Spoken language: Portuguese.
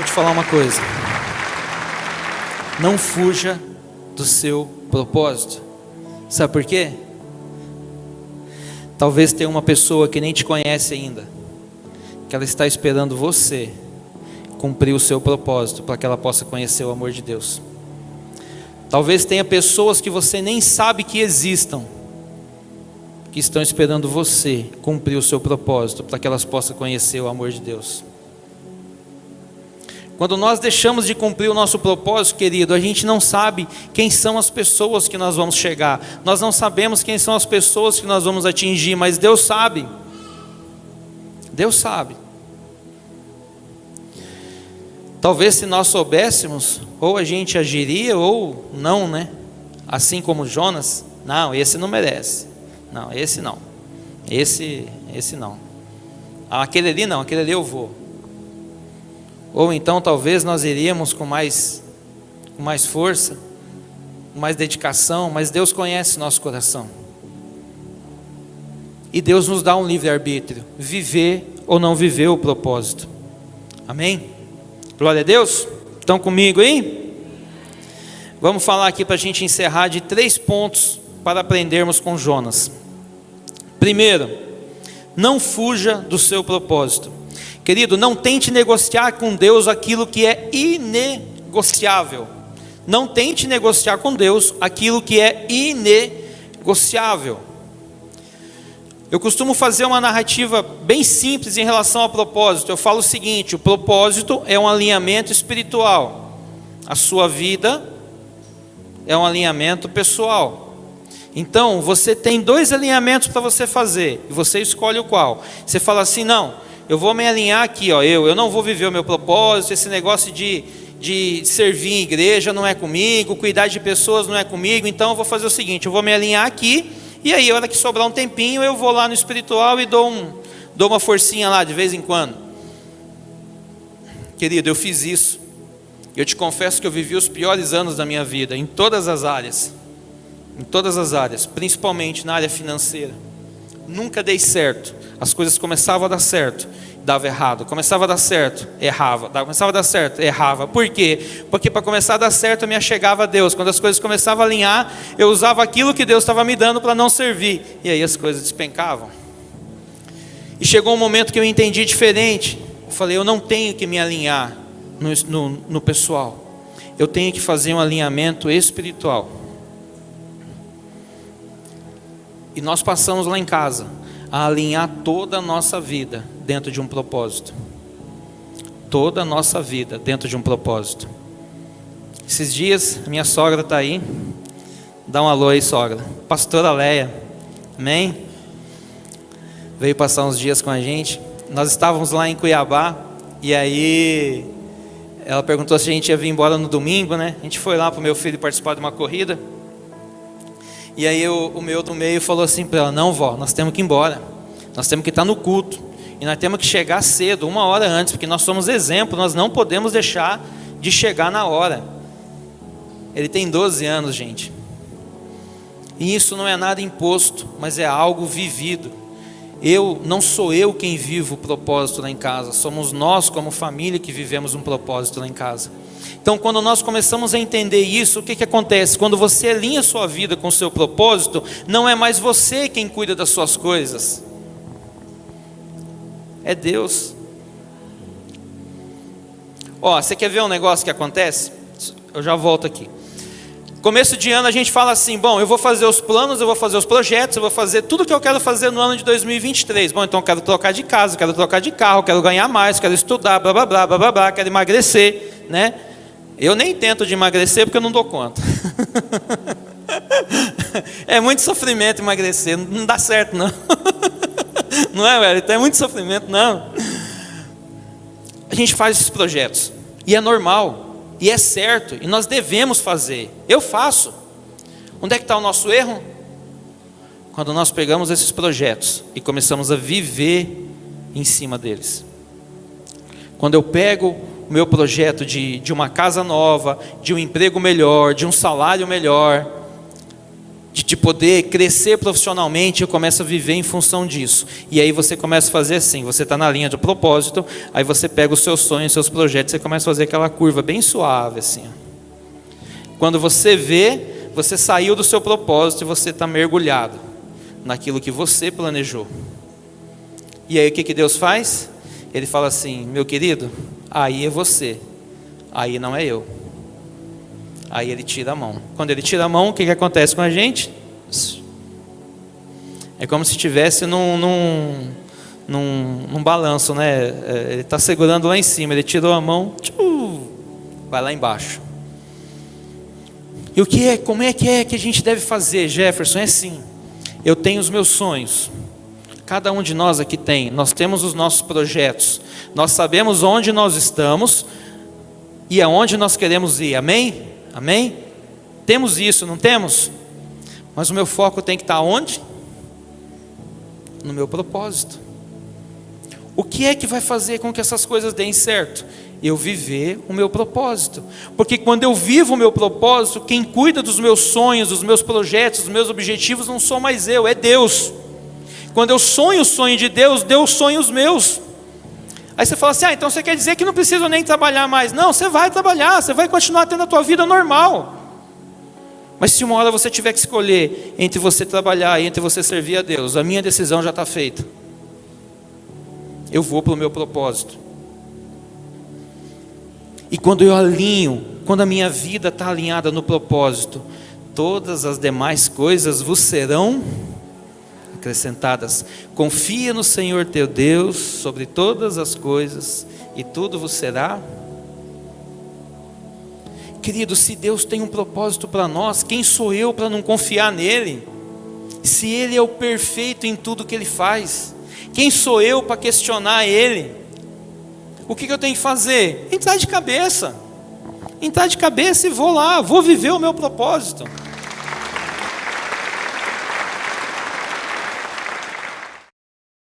Vou te falar uma coisa. Não fuja do seu propósito. Sabe por quê? Talvez tenha uma pessoa que nem te conhece ainda, que ela está esperando você cumprir o seu propósito, para que ela possa conhecer o amor de Deus. Talvez tenha pessoas que você nem sabe que existam, que estão esperando você cumprir o seu propósito, para que elas possam conhecer o amor de Deus. Quando nós deixamos de cumprir o nosso propósito, querido, a gente não sabe quem são as pessoas que nós vamos chegar. Nós não sabemos quem são as pessoas que nós vamos atingir, mas Deus sabe. Deus sabe. Talvez se nós soubéssemos, ou a gente agiria ou não, né? Assim como Jonas, não, esse não merece. Não, esse não. Esse não. Aquele ali não, aquele ali eu vou. Ou então talvez nós iríamos com mais força, com mais dedicação, mas Deus conhece nosso coração. E Deus nos dá um livre-arbítrio, viver ou não viver o propósito. Amém? Glória a Deus. Estão comigo aí? Vamos falar aqui para a gente encerrar de 3 pontos para aprendermos com Jonas. Primeiro, não fuja do seu propósito. Querido, não tente negociar com Deus aquilo que é inegociável. Não tente negociar com Deus aquilo que é inegociável. Eu costumo fazer uma narrativa bem simples em relação ao propósito. Eu falo o seguinte: o propósito é um alinhamento espiritual. A sua vida é um alinhamento pessoal. Então, você tem 2 alinhamentos para você fazer, e você escolhe o qual. Você fala assim: não, eu vou me alinhar aqui, ó, eu não vou viver o meu propósito, esse negócio de servir em igreja não é comigo, cuidar de pessoas não é comigo, então eu vou fazer o seguinte: eu vou me alinhar aqui, e aí a hora que sobrar um tempinho, eu vou lá no espiritual e dou uma forcinha lá de vez em quando. Querido, eu fiz isso. Eu te confesso que eu vivi os piores anos da minha vida, em todas as áreas, principalmente na área financeira. Nunca dei certo. As coisas começavam a dar certo, dava errado. Começava a dar certo, errava. Começava a dar certo, errava. Por quê? Porque para começar a dar certo eu me achegava a Deus. Quando as coisas começavam a alinhar, eu usava aquilo que Deus estava me dando para não servir. E aí as coisas despencavam. E chegou um momento que eu entendi diferente. Eu falei: eu não tenho que me alinhar no pessoal. Eu tenho que fazer um alinhamento espiritual. E nós passamos lá em casa a alinhar toda a nossa vida dentro de um propósito. Toda a nossa vida dentro de um propósito. Esses dias, a minha sogra está aí. Dá um alô aí, sogra. Pastora Leia, amém? Veio passar uns dias com a gente. Nós estávamos lá em Cuiabá, e aí ela perguntou se a gente ia vir embora no domingo, né? A gente foi lá para o meu filho participar de uma corrida. E aí o meu do meio falou assim para ela: não, vó, nós temos que ir embora. Nós temos que estar no culto. E nós temos que chegar cedo, 1 hora antes, porque nós somos exemplo, nós não podemos deixar de chegar na hora. Ele tem 12 anos, gente. E isso não é nada imposto, mas é algo vivido. Não sou eu quem vivo o propósito lá em casa, somos nós como família que vivemos um propósito lá em casa. Então, quando nós começamos a entender isso, o que acontece? Quando você alinha a sua vida com o seu propósito, não é mais você quem cuida das suas coisas, é Deus. Você quer ver um negócio que acontece? Eu já volto aqui. Começo de ano a gente fala assim: bom, eu vou fazer os planos, eu vou fazer os projetos, eu vou fazer tudo que eu quero fazer no ano de 2023. Bom, então eu quero trocar de casa, quero trocar de carro, quero ganhar mais, quero estudar, blá blá blá blá blá blá, quero emagrecer, né? Eu nem tento de emagrecer porque eu não dou conta. É muito sofrimento emagrecer, não dá certo não. Não é, velho? Então é muito sofrimento, não. A gente faz esses projetos, e é normal, e é certo, e nós devemos fazer. Eu faço. Onde é que está o nosso erro? Quando nós pegamos esses projetos e começamos a viver em cima deles. Quando eu pego o meu projeto de uma casa nova, de um emprego melhor, de um salário melhor, de de poder crescer profissionalmente, eu começo a viver em função disso. E aí você começa a fazer assim, você está na linha de propósito, aí você pega os seus sonhos, os seus projetos, você começa a fazer aquela curva bem suave assim. Quando você vê, você saiu do seu propósito e você está mergulhado naquilo que você planejou. E aí o que Deus faz? Ele fala assim, meu querido, aí é você, aí não é eu. Aí ele tira a mão. Quando ele tira a mão, o que acontece com a gente? É como se estivesse num balanço, né? Ele está segurando lá em cima, ele tirou a mão, vai lá embaixo. E como é que a gente deve fazer, Jefferson? É assim, eu tenho os meus sonhos, cada um de nós aqui tem, nós temos os nossos projetos, nós sabemos onde nós estamos e aonde nós queremos ir, amém? Amém? Temos isso, não temos? Mas o meu foco tem que estar onde? No meu propósito. O que é que vai fazer com que essas coisas deem certo? Eu viver o meu propósito. Porque quando eu vivo o meu propósito, quem cuida dos meus sonhos, dos meus projetos, dos meus objetivos, não sou mais eu, é Deus. Quando eu sonho o sonho de Deus, Deus sonha os meus. Aí você fala assim, então você quer dizer que não precisa nem trabalhar mais. Não, você vai trabalhar, você vai continuar tendo a tua vida normal. Mas se uma hora você tiver que escolher entre você trabalhar e entre você servir a Deus, a minha decisão já está feita. Eu vou para o meu propósito. E quando eu alinho, quando a minha vida está alinhada no propósito, todas as demais coisas vos serão acrescentadas. Confia no Senhor teu Deus sobre todas as coisas e tudo vos será. Querido, se Deus tem um propósito para nós, quem sou eu para não confiar nele? Se ele é o perfeito em tudo que ele faz, quem sou eu para questionar ele? O que eu tenho que fazer? Entrar de cabeça e vou lá, vou viver o meu propósito.